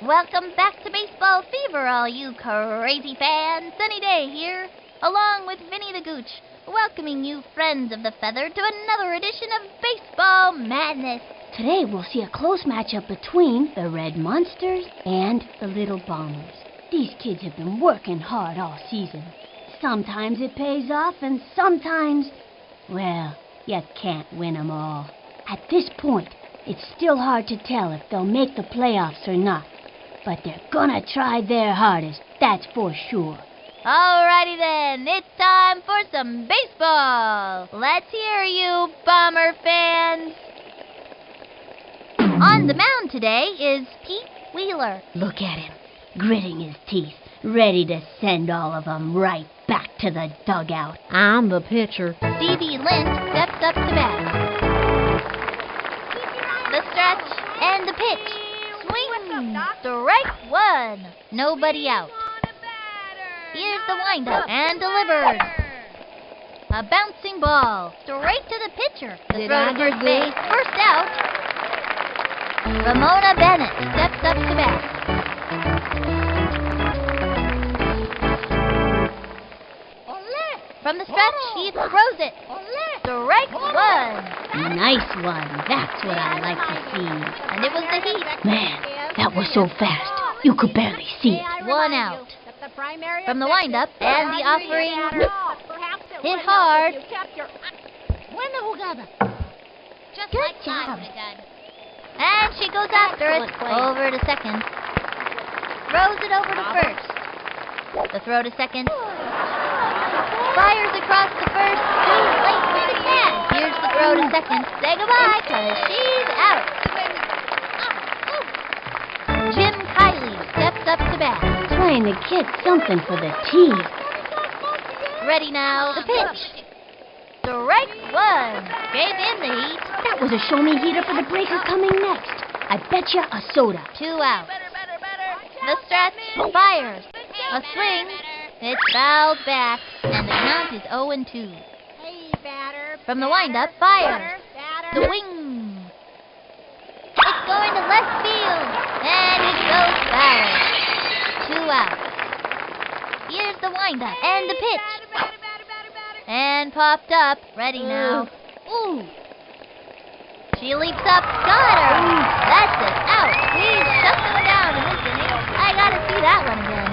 Welcome back to Baseball Fever, all you crazy fans. Sunny Day here, along with Vinny the Gooch, welcoming you friends of the feather to another edition of Baseball Madness. Today we'll see a close matchup between the Red Monsters and the Little Bombers. These kids have been working hard all season. Sometimes it pays off and sometimes, well, you can't win 'em all. At this point, it's still hard to tell if they'll make the playoffs or not. But they're gonna try their hardest, that's for sure. Alrighty then, it's time for some baseball. Let's hear you, Bomber fans. On the mound today is Pete Wheeler. Look at him, gritting his teeth, ready to send all of them right back to the dugout. I'm the pitcher. Stevie Lind steps up to bat. The stretch and the pitch. Swing! Strike one. Nobody out. Here's the windup and delivered. A bouncing ball. Straight to the pitcher. The throw to first base. First out. Ramona Bennett steps up to bat. From the stretch, he throws it. Strike one. Nice one. That's what I like to see. And it was the heat. Man, that was so fast. You could barely see it. One out. From the windup and the offering. Hit hard. Good job. And she goes after it. Over to second. Throws it over to first. The throw to second. Fires across the first. Too late for the catch. Here's the throw to second. Say goodbye, because she's out. Jim Kiley steps up to bat. Trying to get something for the team. Ready now. The pitch. Strike one. Gave in the heat. That was a show-me heater for the breaker coming next. I betcha a soda. 2 outs. The stretch. Fires. A swing. It's fouled back, and the count is 0-2. From the windup, fires. The wing. It's going to left field, and it goes foul. 2 outs. Here's the windup and the pitch. And popped up. Ready now. Ooh. She leaps up. Got her. That's it. Out. We shut them down in this inning. I gotta see that one again.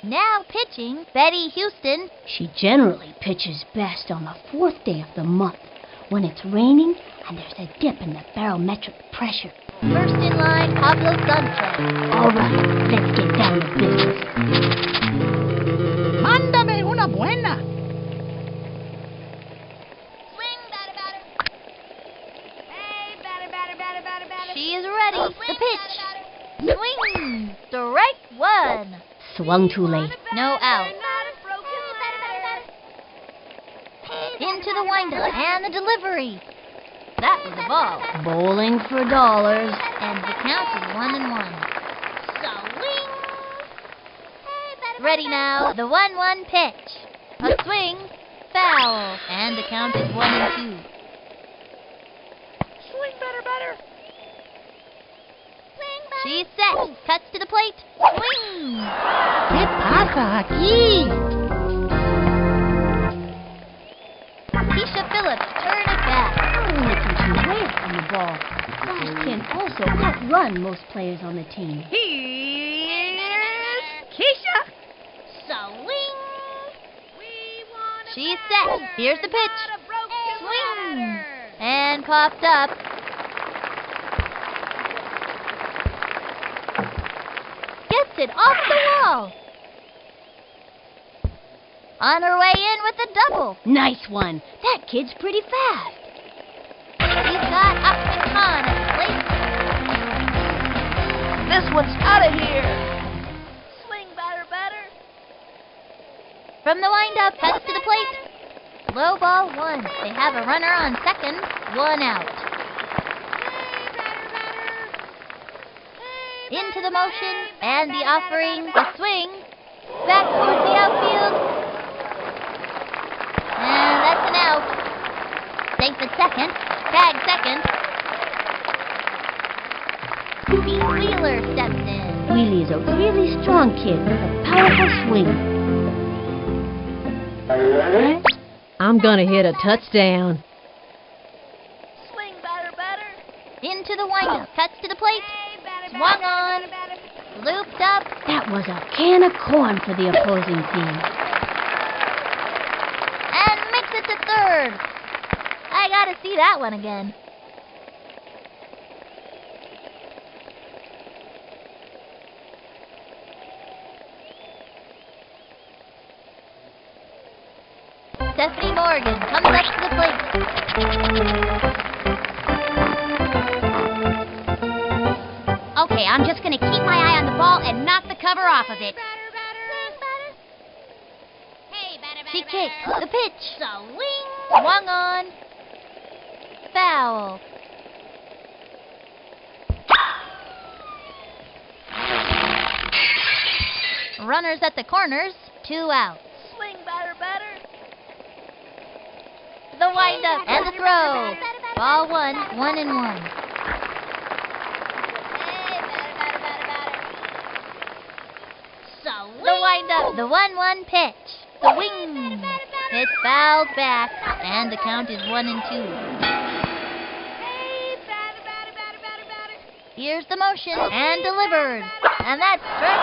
Now pitching, Betty Houston. She generally pitches best on the 4th day of the month, when it's raining and there's a dip in the barometric pressure. First in line, Pablo Sanchez. All right, let's get down to business. Mándame una buena. Swing, batter. Hey, batter. She is ready. The pitch. Swing. Strike one. Swung too late. No out. Into the windup and the delivery. That was a ball. Bowling for dollars. And the count is 1-1. Swing. Ready now. The 1-1 pitch. A swing. Foul. And the count is 1-2. Swing, batter. She's set. Cuts to the plate. Swing. ¿Qué pasa aquí? Keisha Phillips, turn it back. Looking too away from the ball. Fast can also outrun most players on the team. Here's Keisha. Swing. She's set. Here's the pitch. Swing. And popped up. hits it off the wall. On her way in with a double. Nice one. That kid's pretty fast. He's got Upton Khan at the plate. This one's out of here. Swing, batter, batter. From the windup, cuts to the plate. Low ball one. They have a runner on second, one out. Into the motion, and the offering, the swing. Back towards the outfield. And that's an out. Safe at second. Tag second. Pete Wheeler steps in. Wheelie is a really strong kid with a powerful swing. I'm gonna hit a touchdown. Swing, batter, batter. Into the windup. Cuts to the plate. Swung on. Looped up. That was a can of corn for the opposing team. And makes it to third. I gotta see that one again. Stephanie Morgan comes up to the plate. Okay, I'm just gonna keep my eye on the ball and knock the cover off of it. She kicks the pitch. Swung on. Foul. Runners at the corners, 2 outs. Swing, batter, batter. The windup and the throw. Ball one, 1-1. The windup, the 1-1 pitch. The wing. It's fouled back, and the count is 1-2. Here's the motion, and delivered. And that's strike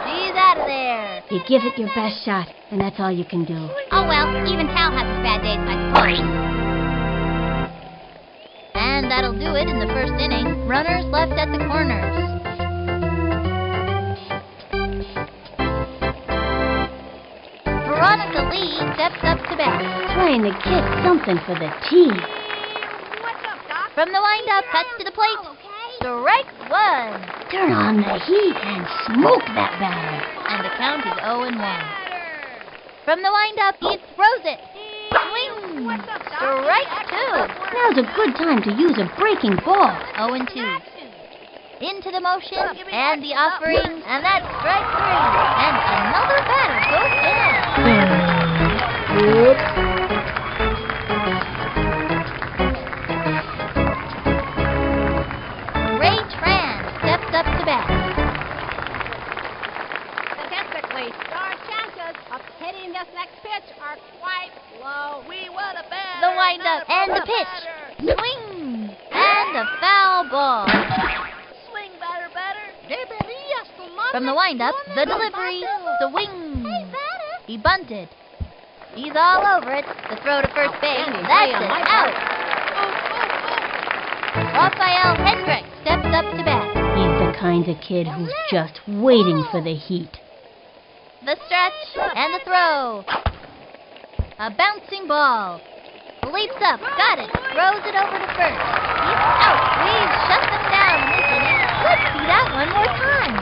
3. She's out of there. You give it your best shot, and that's all you can do. Oh well, even Cal has his bad days, I suppose. And that'll do it in the first inning. Runners left at the corners. Veronica Lee steps up to bat. Trying to get something for the team. From the windup, cuts to the plate. Strike 1. Turn on the heat and smoke that batter. And the count is 0-1. From the windup, he throws it. Swing. Strike 2. Now's a good time to use a breaking ball. 0-2. Into the motion, and the offering, and that's strike 3. And another batter goes down. Ray Tran steps up to bat. Statistically, our chances of hitting this next pitch are quite low. We want a batter. The windup and the pitch. Swing. And a foul ball. Swing, batter, batter. From the windup, the delivery, the wing. He bunted. He's all over it. The throw to first base. That's it. Out. Raphael Hendricks steps up to bat. He's the kind of kid who's just waiting for the heat. The stretch and the throw. A bouncing ball. Leaps up. Got it. Throws it over to first. He's out. We've shut them down in this inning. Let's see that one more time.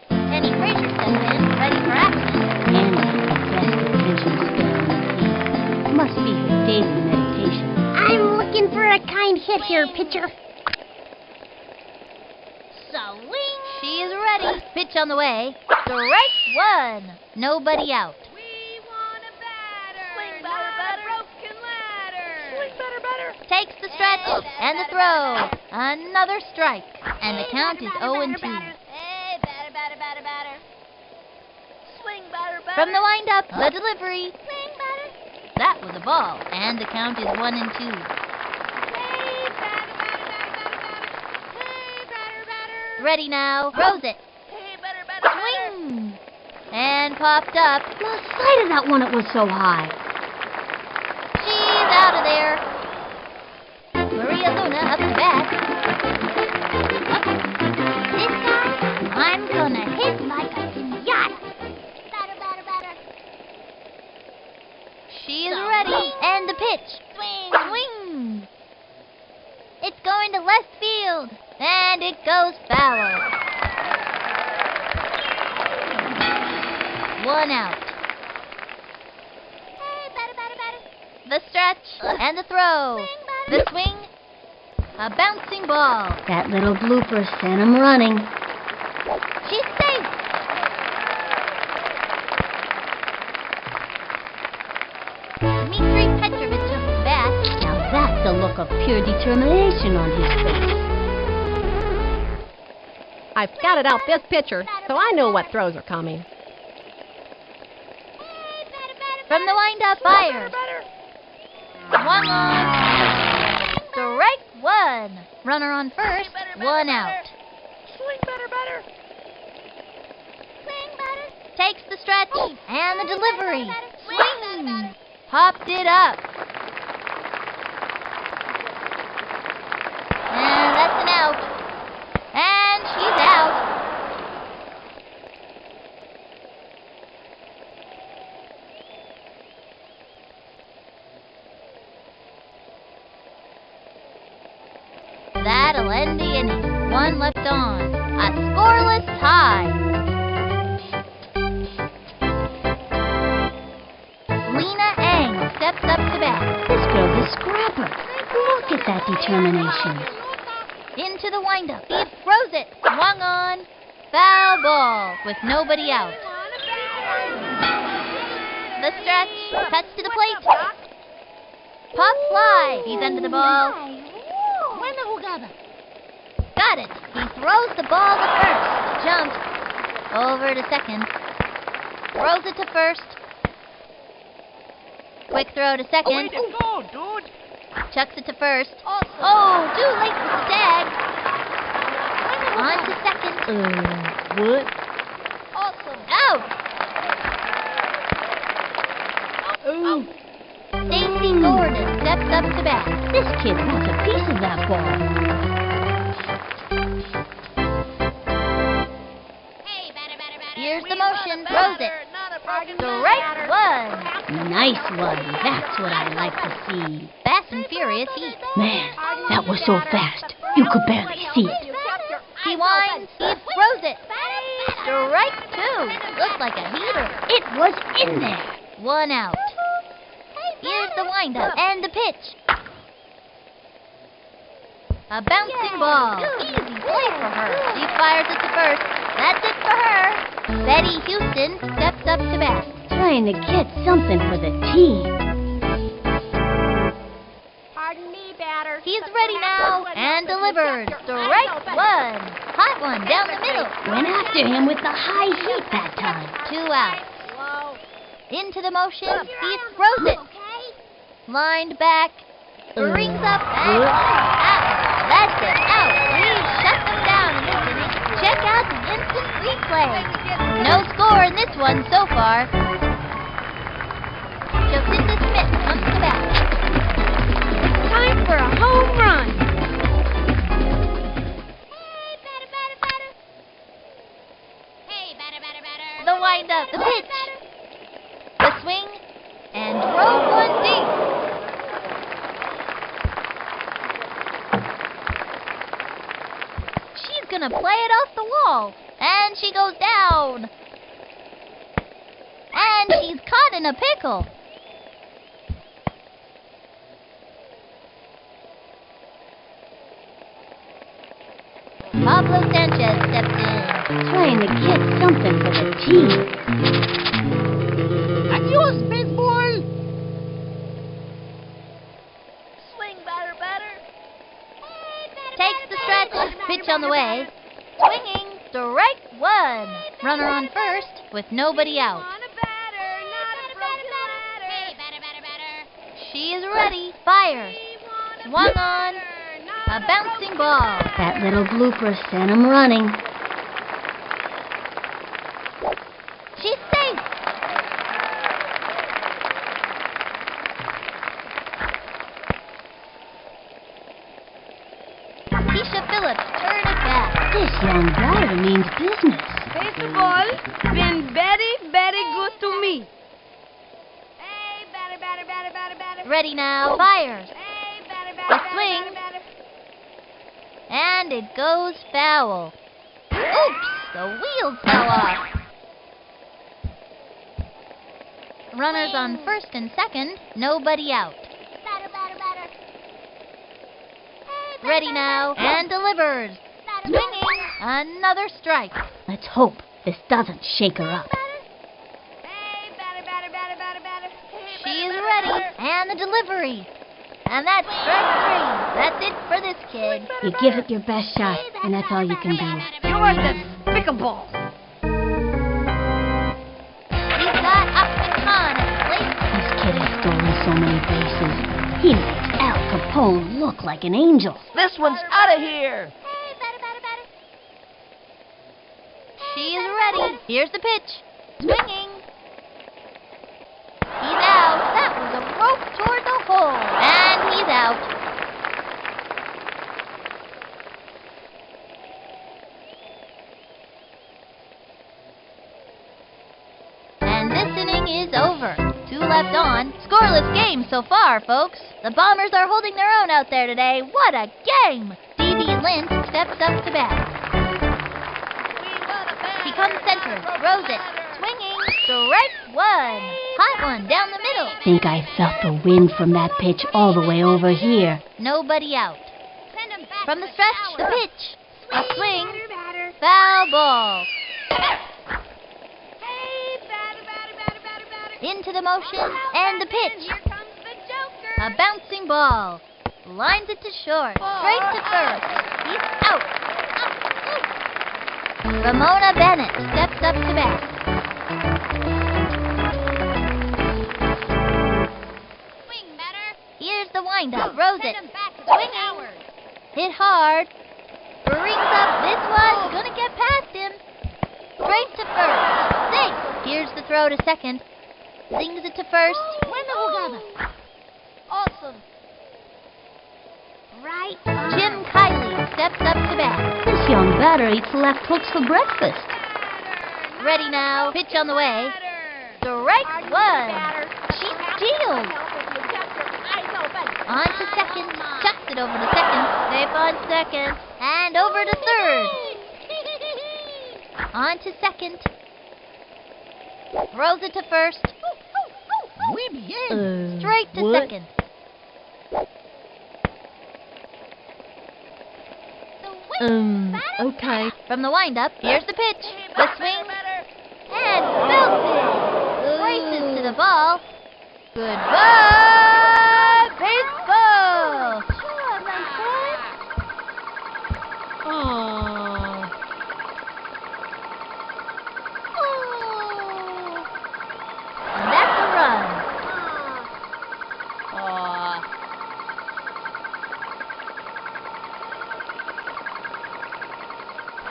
Penny Fraser steps in, ready for action. And the best attention span on the team. Must be her daily meditation. I'm looking for a kind hit here, pitcher. Swing. She is ready. Pitch on the way. Strike 1. Nobody out. We want a batter. Swing, batter, not batter. a broken ladder. Swing, batter, batter. Takes the stretch and the throw. Another strike. And the count is 0-2. Hey, batter, batter, batter, batter. Swing, batter, batter. From the windup, the delivery. Swing, batter. That was a ball. And the count is 1-2. Hey, batter, batter, batter, batter, batter. Hey, batter, batter. Ready now. Throws it. Hey, batter, batter, batter. Swing. And And popped up. Lost sight of that one, it was so high. She's out of there. Maria Luna up to bat. This time, I'm gonna hit like a yacht. Batter. She is ready. And the pitch. Swing. It's going to left field. And it goes foul. 1 out. The stretch and the throw. The swing. A bouncing ball. That little blooper sent him running. She's safe. Dmitri Petrovich up to bat. Now that's a look of pure determination on his face. I've scouted out this pitcher, so I know what throws are coming. From the windup, fires. Swung on. Strike 1. Runner on first. 1 out. Swing better. Takes the stretch and the delivery. Swing. Popped it up. And that's an out. And she's out. That'll end the inning. 1 left on. A scoreless tie. Lena Ang steps up to bat. This girl's a scrapper. Look at that determination. Into the windup. He throws it. Swung on. Foul ball with nobody out. The stretch. Cuts to the plate. Pop fly. He's under the ball. Got it. He throws the ball to first. Jumps. Over to second. Throws it to first. Quick throw to second. Way to go, dude. Chucks it to first. Oh, too late for the tag. On to second. What? Awesome. Out. Ooh. Stacy Gordon steps up to bat. This kid wants a piece of that ball. Here's the motion. Throws it. Strike 1. Nice one. That's what I like to see. Fast and furious heat. Man, that was so fast. You could barely see it. He winds. He throws it. Strike 2. Looks like a heater. It was in there. 1 out. Here's the windup and the pitch. A bouncing ball. Easy play for her. She fires it to first. That's it for her. Betty Houston steps up to bat. Trying to get something for the team. Pardon me, batter. He's ready now and delivers. Strike 1. Hot one down the middle. Went after him with the high heat that time. 2 out. Slow. Into the motion. He throws it. Lined back. Brings up and out. That's it. Out. We shut them down in this inning. Check out the instant replay. No score in this one so far. Jocinda Smith comes to bat. Time for a home run. The windup, the pitch, the swing, and throw 1 deep. She's gonna play it off the wall, and she goes down. And she's caught in a pickle. Pablo Sanchez steps in. Trying to get something for the team. Adios, baseball. Swing, batter. Takes the stretch. Pitch on the way. Swinging. Strike 1. Runner on first with nobody out. She is ready. Fires. Swung on. A bouncing ball. That little blooper sent him running. She's safe. Ready now. Fires. Hey, A swing. And it goes foul. Oops! The wheels fell off. Runners on first and second. Nobody out. Ready now. And delivers. Swinging. Another strike. Let's hope this doesn't shake her up. She's ready. And the delivery. And that's strike three. That's it for this kid. You give it your best shot, and that's all you can do. You're the despicable. He's got up and on at the plate. This kid has stolen so many bases. He makes Al Capone look like an angel. This one's out of here. She's ready. Here's the pitch. Swinging. He's out. That was a rope toward the hole. And he's out. And this inning is over. 2 left on. Scoreless game so far, folks. The Bombers are holding their own out there today. What a game! D.B. Lynch steps up to bat. He comes center, throws it, swinging, strike one. Hot one down the middle. Think I felt the wind from that pitch all the way over here. Nobody out. From the stretch, the pitch. A swing, foul ball. Into the motion, and the pitch. A bouncing ball. Lines it to short, straight to first. He's out. Ramona Bennett steps up to bat. Here's the windup. Throws it. Swinging. Hit hard. Brings up this one. Gonna get past him. Straight to first. Safe. Here's the throw to second. Sings it to first. Awesome. Right. Jim Kiley steps up to bat. This young batter eats left hooks for breakfast. Ready now. Pitch on the way. Strike one. She steals. On to second. Chucks it over to second. Safe on second. And over to third. On to second. Throws it to first. Straight to second. Okay. From the windup, here's the pitch. The swing. And belted. Races to the ball. Goodbye, baseball. Oh. And that's a run.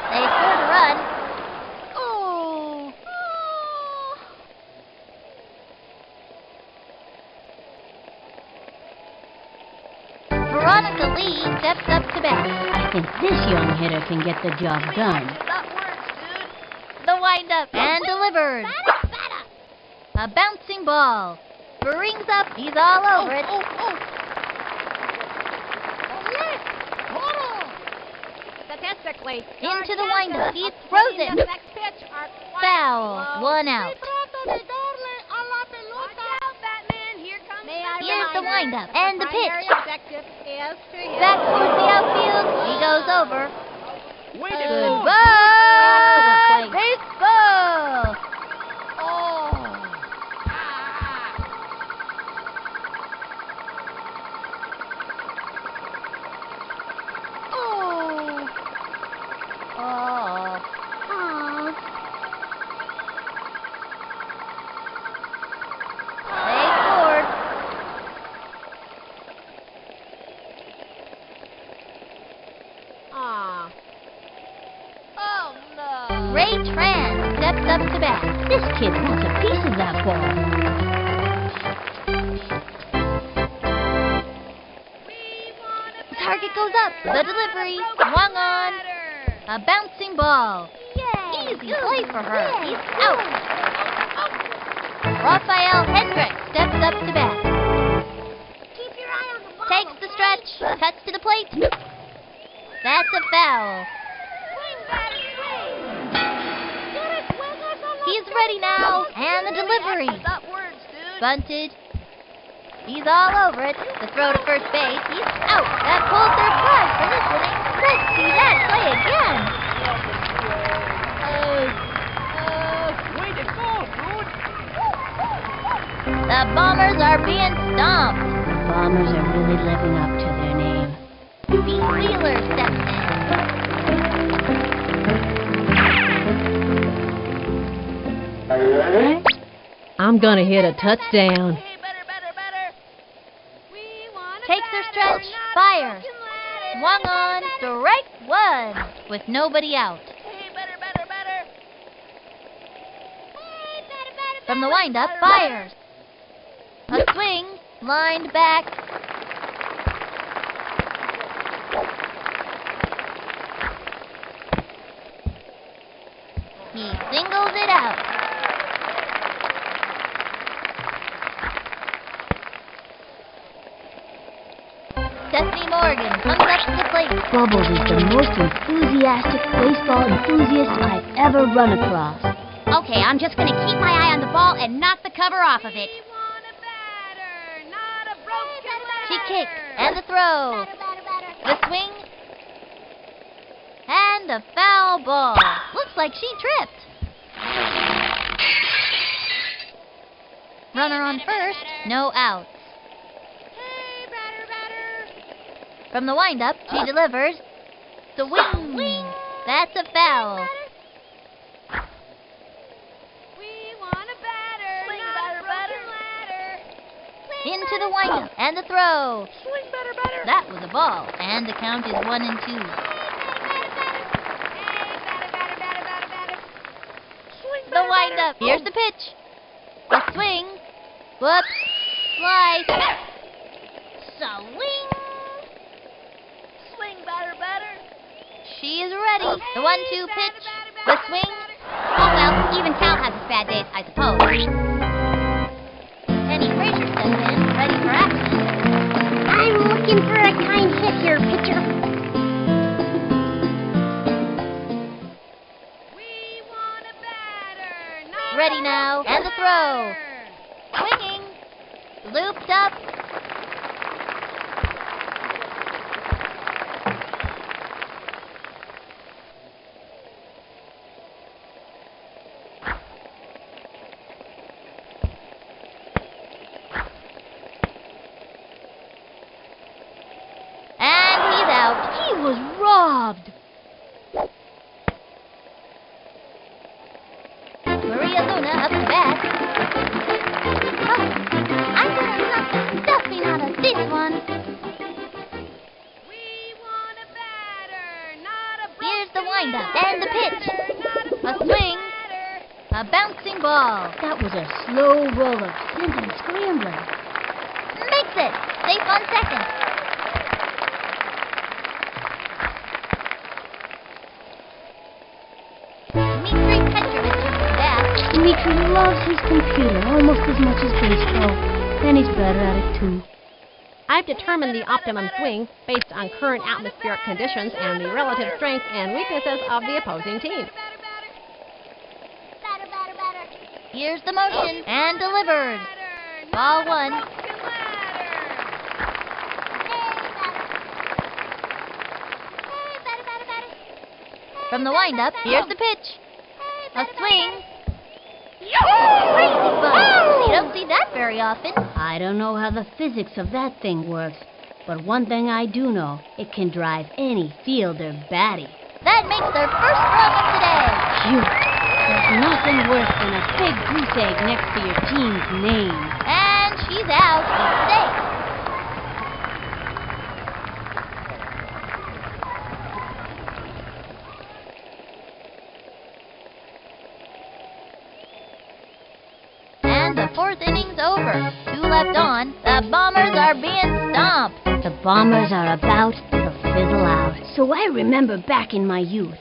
They scored a run. Veronica Lee steps up to bat. I think this young hitter can get the job done. The windup and delivers. A bouncing ball. Brings up. He's all over it. Statistically, Into the windup. He throws it. next pitch are quite Foul. low. 1 out. Here's the windup and the pitch. Back towards the outfield. He goes over. Goodbye, baseball. They scored. Ray Tran steps up to bat. This kid wants a piece of that ball. Target goes up. The delivery. Swung on. A bouncing ball. Easy play for her. He's out. Rafael Hendricks steps up to bat. stretch. Cuts to the plate. That's a foul. He's ready now. And the delivery. Bunted. He's all over it. The throw to first base. He's out. That pulls their plug for this inning. Let's see that play again. Way to go, dude. The Bombers are being stomped. The Bombers are really living up to their name. Pete Wheeler steps in. I'm gonna hit a touchdown. Takes her stretch. Fires. Swung on. Strike one. With nobody out. From the windup. Fires. A swing. Lined back. He singles it out. Stephanie Morgan comes up to the plate. Bubbles is the most enthusiastic baseball enthusiast I've ever run across. Okay, I'm just gonna keep my eye on the ball and knock the cover off of it. She kicks, and the throw. The swing. And a foul ball. Looks like she tripped. Runner on first, no outs. From the windup, she delivers. Swing. That's a foul. Into the windup, and the throw. That was a ball, and the count is 1-2. The windup. Here's the pitch. The swing. Whoops. Slice. Swing. She is ready. The 1-2 pitch. The swing. Oh well, even Cal has his bad days, I suppose. Penny Fraser steps in, ready for action. I'm looking for a kind hit here, pitcher. Ready now, and the throw. Swinging. Looped up. And he's out. He was robbed. Maria Luna up to bat. Oh, I'm gonna knock the stuffing out of this one. Here's the windup and the pitch. A swing. A bouncing ball. That was a slow roller, sending scrambling. Makes it. Safe on second. Dmitri Petrovich up to bat. Dmitri loves his computer almost as much as baseball, and he's better at it too. I've determined the optimum swing based on current atmospheric conditions and the relative strengths and weaknesses of the opposing team. Here's the motion and delivered. Ball one. From the windup, here's the pitch. A swing. Crazy buzz. You don't see that very often. I don't know how the physics of that thing works, but one thing I do know, it can drive any fielder batty. That makes their first run of today. Phew! There's nothing worse than a big goose egg next to your team's name. And she's out. He's safe. And the fourth inning's over. 2 left on. The Bombers are being stomped. The Bombers are about to fizzle out. So I remember back in my youth,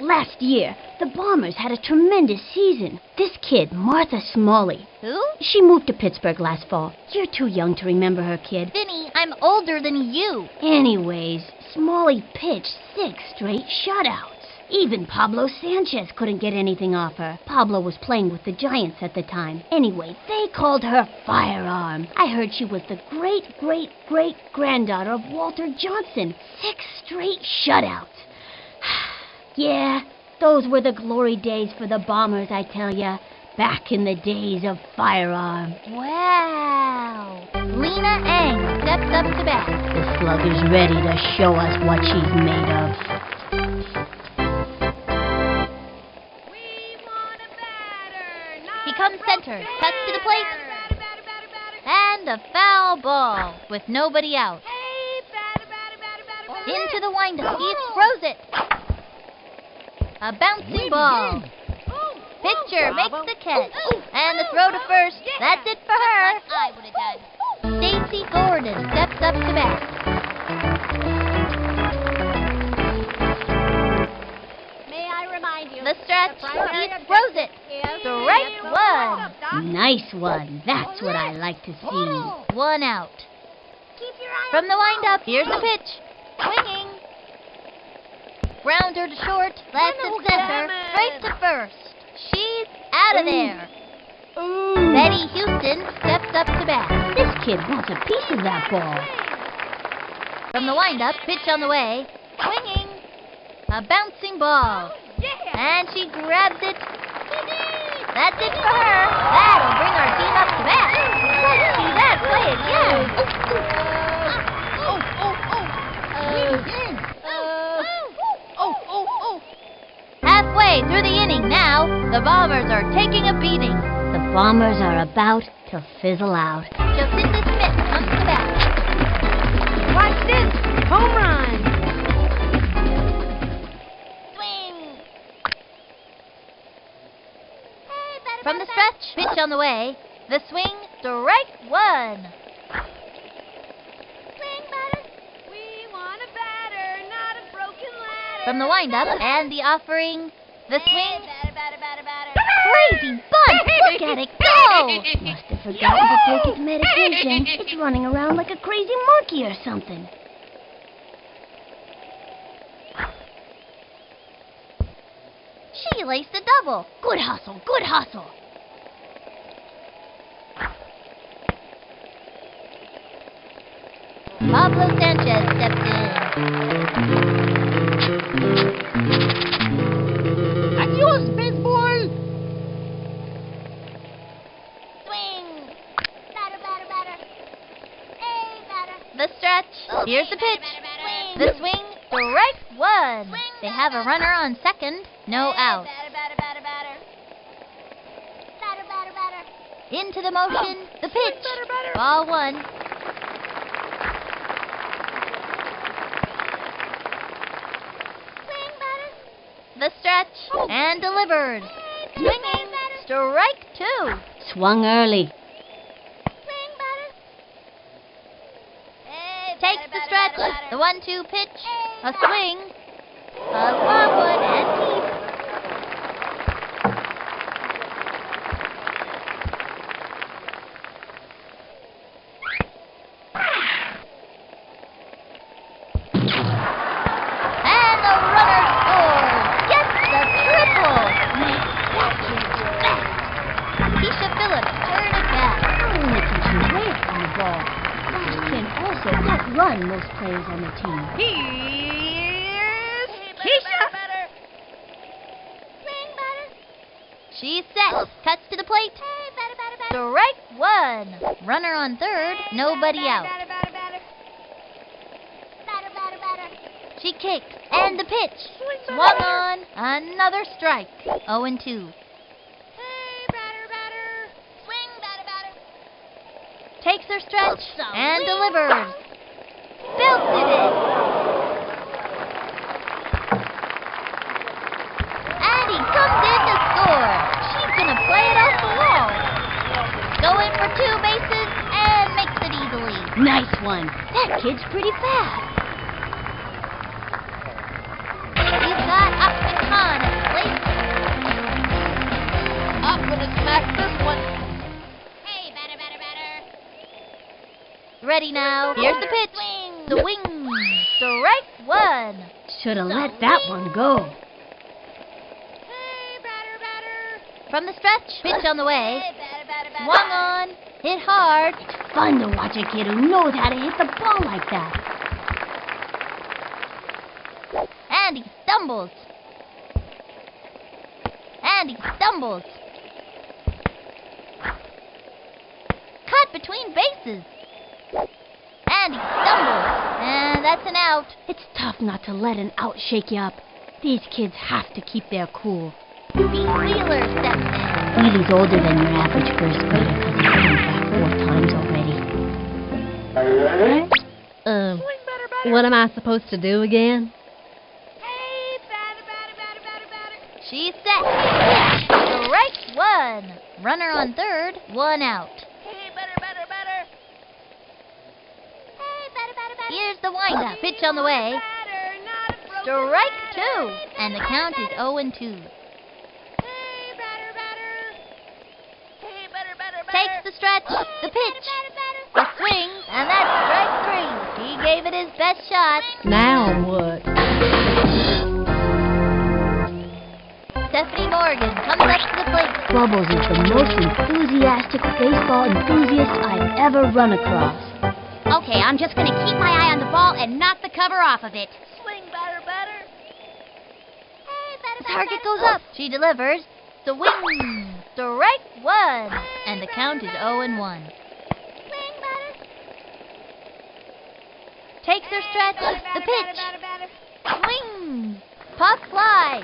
Last year, the Bombers had a tremendous season. This kid, Martha Smalley, Who? she moved to Pittsburgh last fall. You're too young to remember her, kid. Vinny, I'm older than you. Anyways, Smalley pitched 6 straight shutouts. Even Pablo Sanchez couldn't get anything off her. Pablo was playing with the Giants at the time. Anyway, they called her Firearm. I heard she was the great-great-great-granddaughter of Walter Johnson. 6 straight shutouts. Yeah, those were the glory days for the Bombers, I tell ya. Back in the days of Firearm. Wow. Lena Ang steps up to bat. The slugger's ready to show us what she's made of. We want a batter, not He comes center, cuts to the plate, and a foul ball with nobody out. Hey, batter. Into the windup. He throws it. A bouncing ball. Pitcher makes the catch. And the throw to first. That's it for her. I would have done. Stacy Gordon steps up to bat. May I remind you? The stretch. He throws it. Strike one. Nice one. That's what I like to see. 1 out. Keep your eye From the windup, here's the pitch. Swinging. Grounder to short, left to center, straight to first. She's out of there. Betty Houston steps up to bat. This kid wants a piece of that ball. From the windup, pitch on the way. Swinging. A bouncing ball. And she grabs it. That's it for her. That'll bring our team up to bat. Let's see that play again. Halfway through the inning now, the Bombers are taking a beating. The Bombers are about to fizzle out. Jacinda Smith comes to bat. Watch this! Home run! Swing. From the stretch, pitch on the way. The swing, strike one. We want a batter, not a broken ladder. From the windup and the offering, the swing. Batter. Crazy bunt! Look at it go! Must have forgotten to take its medication. It's running around like a crazy monkey or something. She laced a double. Good hustle, good hustle. Pablo Sanchez steps in. Adios, baseball. Swing. Batter. Hey, batter. The stretch. Here's the pitch. The swing, strike one. They have a runner on second. No out. Batter. Into the motion. The pitch. Ball one. The stretch. And delivered. Swinging. Strike two. Swung early. Takes the stretch. The 1-2 pitch. A swing. A long one and deep. And the runner scores. Gets the triple. Keisha Phillips turned it back. Not only can she wave on the ball, she can also outrun most players on the team. Here's Keisha! She's set. Cuts to the plate. Strike one. Runner on third. Nobody out. She kicks. And the pitch. Swung on. Another strike. 0-2. Takes her stretch and delivers. Belted it. And he comes in to score. She's going to play it off the wall. Going for 2 bases and makes it easily. Nice one. That kid's pretty fast. He's got up gonna smack this one. Hey, batter, batter, batter. Ready now. Here's the pitch. Swing. Strike one. Should have let that one go. Hey, batter, batter. From the stretch. Pitch on the way. Hey, batter, batter, batter. Swung on. Hit hard. Fun to watch a kid who knows how to hit the ball like that. And he stumbles. And he stumbles. Cut between bases. And he stumbles. And that's an out. It's tough not to let an out shake you up. These kids have to keep their cool. Pete Wheeler steps in. Wheeler's older than your average first grader because he's come back 4 times already. Swing, batter, batter. What am I supposed to do again? Hey, batter, batter, batter, batter, batter. She's set. Strike one. Runner on third. One out. Hey, batter, batter, batter. Hey, batter, batter, batter. Here's the windup. Pitch on the way. Batter, not a broken Strike batter. two. And the count is 0-2. Hey, batter, batter. Hey, batter, batter, batter. Takes the stretch. The pitch. The swing. And that's strike three. He gave it his best shot. Now what? Stephanie Morgan comes up to the plate. Bubbles is the most enthusiastic baseball enthusiast I've ever run across. Okay, I'm just going to keep my eye on the ball and knock the cover off of it. Swing, batter, batter. Hey, batter, The target goes up. She delivers. Swing. Strike one. And the count is 0-1. Swing, batter. Takes her stretch. The pitch. Batter, batter. Swing. Puck fly.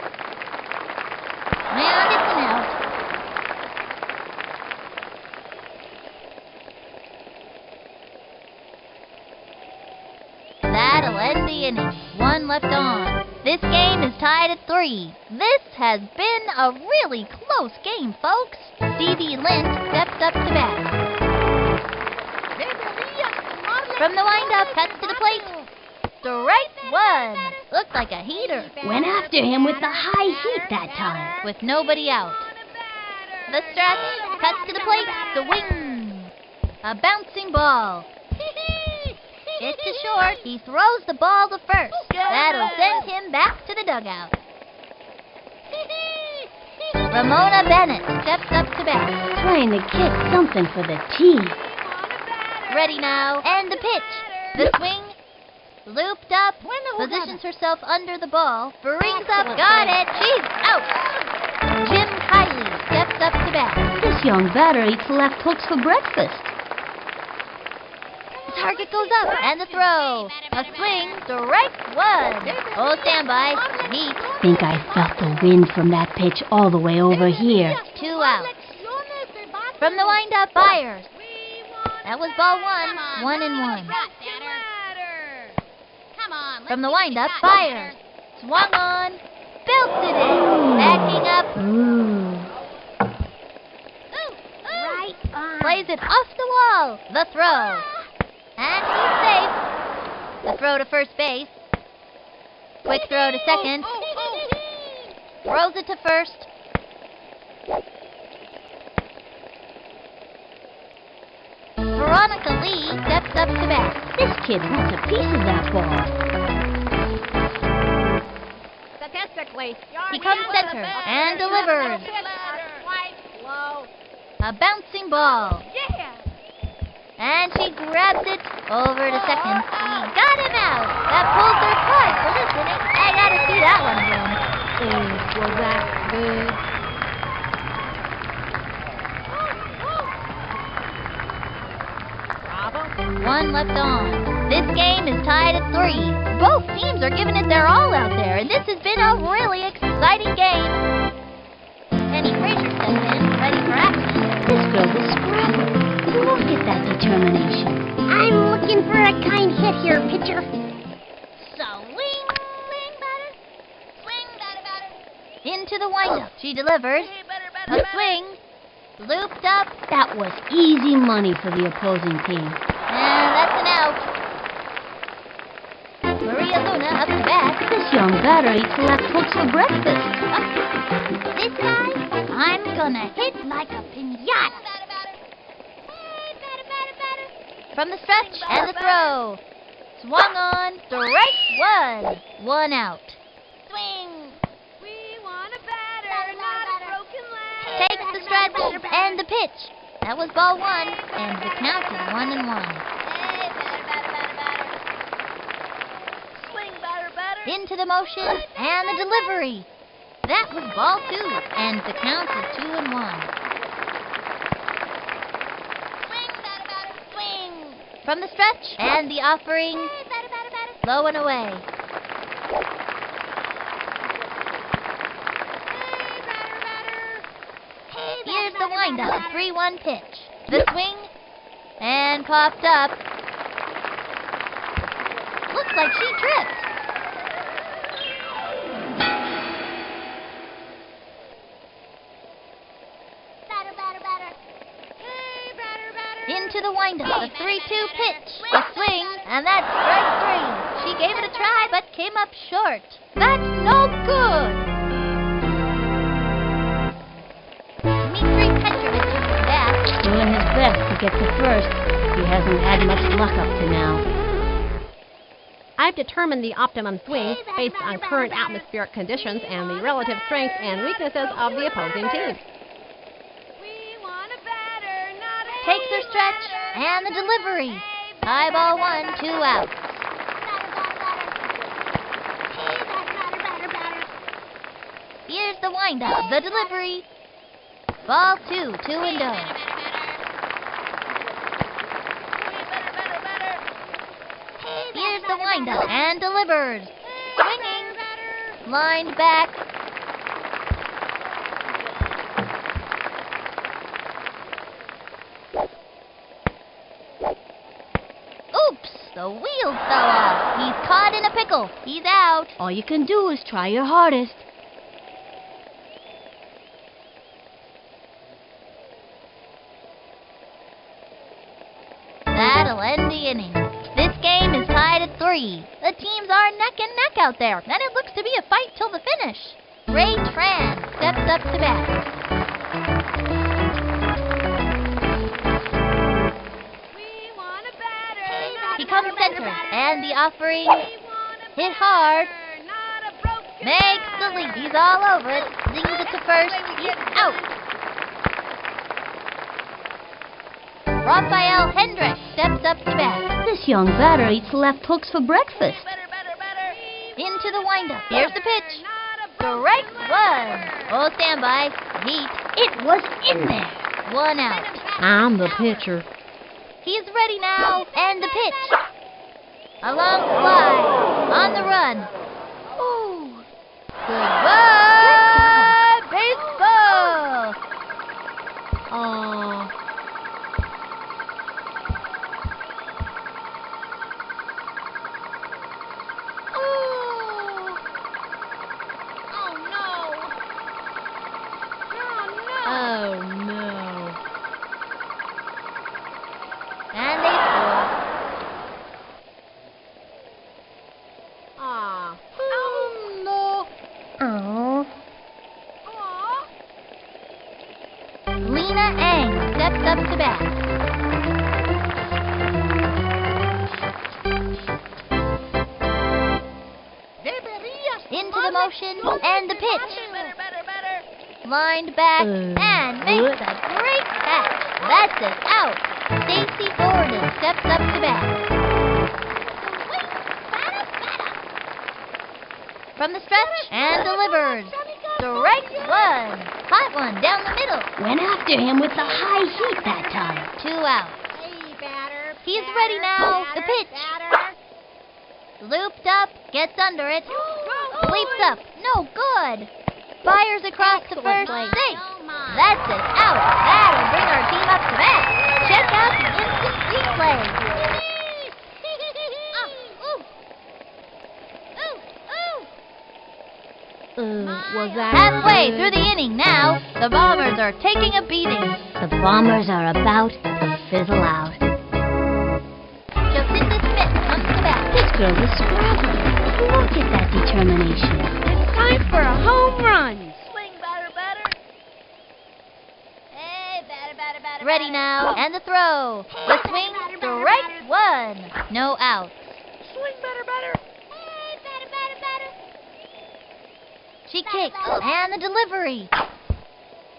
And it's an out. That'll end the inning. One left on. This game is tied at 3. This has been a really close game, folks. Stevie Lint steps up to bat. From the windup, cuts to the plate. Strike one. Looked like a heater. Went after him with the high heat that time. With nobody out. The stretch, cuts to the plate. Swing. A bouncing ball. Hit to short. He throws the ball to first. That'll send him back to the dugout. Ramona Bennett steps up to bat. Trying to kick something for the team. Ready now. And the pitch. The swing. Looped up. Positions herself under the ball. Brings up. Got it. She's out. Jim Kiley steps up to bat. This young batter eats left hooks for breakfast. The target goes up. And the throw. A swing. Strike one. Oh, standby. Heat. Think I felt the wind from that pitch all the way over here. 2 outs. From the windup, Byers. That was ball one. 1-1. From the windup, Byers. Swung on. Belted it. Backing up. Right on. Plays it off the wall. The throw. And he's safe. The throw to first base. Quick throw to second. Throws it to first. Veronica Lee steps up to bat. This kid wants a piece of that ball. Statistically, He comes center and delivers. Quite low. A bouncing ball. Yeah. And she grabs it over to second. He got him out. That pulls their card for this inning. I gotta see that one again. Was that good? One left on. This game is tied at 3. Both teams are giving it their all out there, and this has been a really exciting game. Penny Frazier steps in, ready for action. This girl's a scrapper. Look at that determination. I'm looking for a kind hit here, pitcher. Swing, batter. Swing, batter. Into the windup. She delivers. A swing. Looped up. That was easy money for the opposing team. And that's an out. Maria Luna up to bat. This young batter eats left hooks for breakfast. This guy? I'm gonna hit like a piñata. From the stretch and the throw. Swung on, strike one. One out. Swing. We want a batter, not a broken leg. Takes the stretch and the pitch. That was ball one, and the count is 1-1. Swing, batter, batter. Into the motion and the delivery. That was ball two, and the count is 2-1. Swing, batter, batter, swing. From the stretch and the offering, low and away. Here's the windup, 3-1 pitch. The swing, and popped up. Looks like she tripped. Into the windup, the 3-2 pitch. The swing, and that's strike three. She gave it a try, but came up short. That's no good. Doing his best to get to first. He hasn't had much luck up to now. I've determined the optimum swing based on current atmospheric conditions and the relative strengths and weaknesses of the opposing team. We want a batter, not a Takes her stretch and the delivery. High ball one, 2 outs. Here's the windup, the delivery. Ball two, 2-0. Here's the windup and delivers. Swinging. Lined back. Oops, the wheels fell off. He's caught in a pickle. He's out. All you can do is try your hardest. That'll end the inning. This game is tied at 3. The teams are neck and neck out there, and it looks to be a fight till the finish. Ray Tran steps up to bat. We want a batter, not He a comes batter, center, batter. and the offering We want a hit hard. batter, not a broken Makes the leg. lead. He's all over it. Zings it to first. He's out. Rafael Hendricks steps up to bat. This young batter eats left hooks for breakfast. Batter, batter, batter. Into the windup. Here's the pitch. Not a broken Strike leg. one. Oh, standby. Heat. It was in there. 1 out. I'm the pitcher. He's ready now. And the pitch. A long fly. On the run. Ooh. Goodbye, baseball. Oh. Oh, no. And they score. Ah. Oh, no. Oh. Lena Ang steps up to bat. Into the motion and the pitch. Lined back and makes a great catch. That's it, out. Stacy Gordon steps up to bat. From the stretch and delivers. Strike one. Hot one down the middle. Went after him with the high heat that time. 2 outs. Hey, batter. He's ready now. The pitch. Batter. Looped up, gets under it. Leaps up. No good. Fires across the first safe. That's it, out. That'll bring our team up to bat. Check out the instant replay. Was that Halfway through the inning now, the Bombers are taking a beating. The Bombers are about to fizzle out. Jacinda Smith comes to bat. This girl is scrappy. Look at that determination. It's time for a home run. Swing, batter, batter. Ready now, and the throw. The swing, strike one. No out. Swing better. She kicks, and the delivery.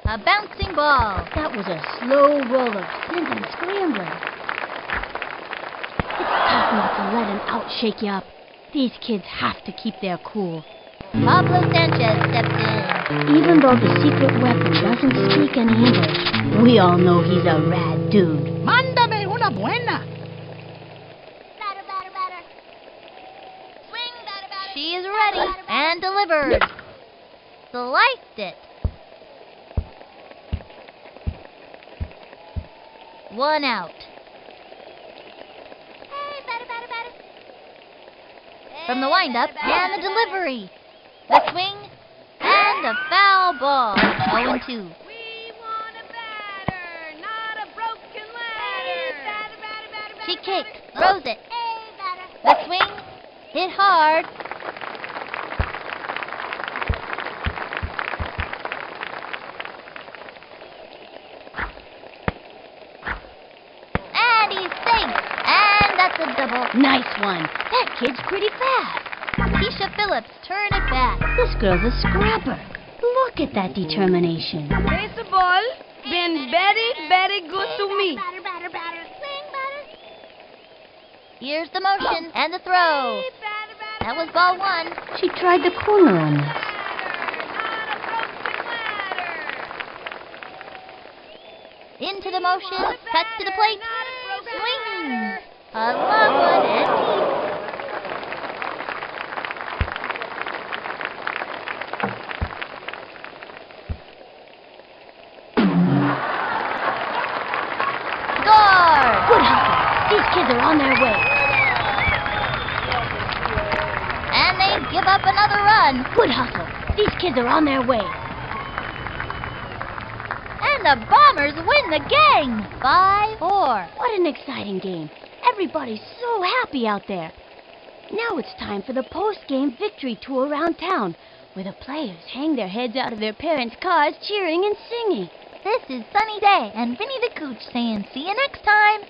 A bouncing ball. That was a slow roller, sent him scrambling. It's tough not to let an out shake you up. These kids have to keep their cool. Pablo Sanchez steps in. Even though the secret weapon doesn't speak any English, we all know he's a rad dude. Mándame una buena. She is ready and delivered. Sliced it. One out. From the windup and the delivery. The swing and a foul ball. 0-2. We want a batter, not a broken ladder. She kicks, throws it. The swing, hit hard. And he's safe. And that's a double. Nice one. That kid's pretty fast. Keisha Phillips turn it back. This girl's a scrapper. Look at that determination. Baseball been very good to me. Here's the motion and the throw. That was ball one. She tried the corner on this. Into the motion, touch to the plate, swing. A long one and deep. Score! Good hustle. These kids are on their way. And they give up another run. Good hustle. These kids are on their way. And the Bombers win the game. 5-4. What an exciting game. Everybody's so happy out there. Now it's time for the post-game victory tour around town, where the players hang their heads out of their parents' cars cheering and singing. This is Sunny Day and Vinny the Cooch saying see you next time.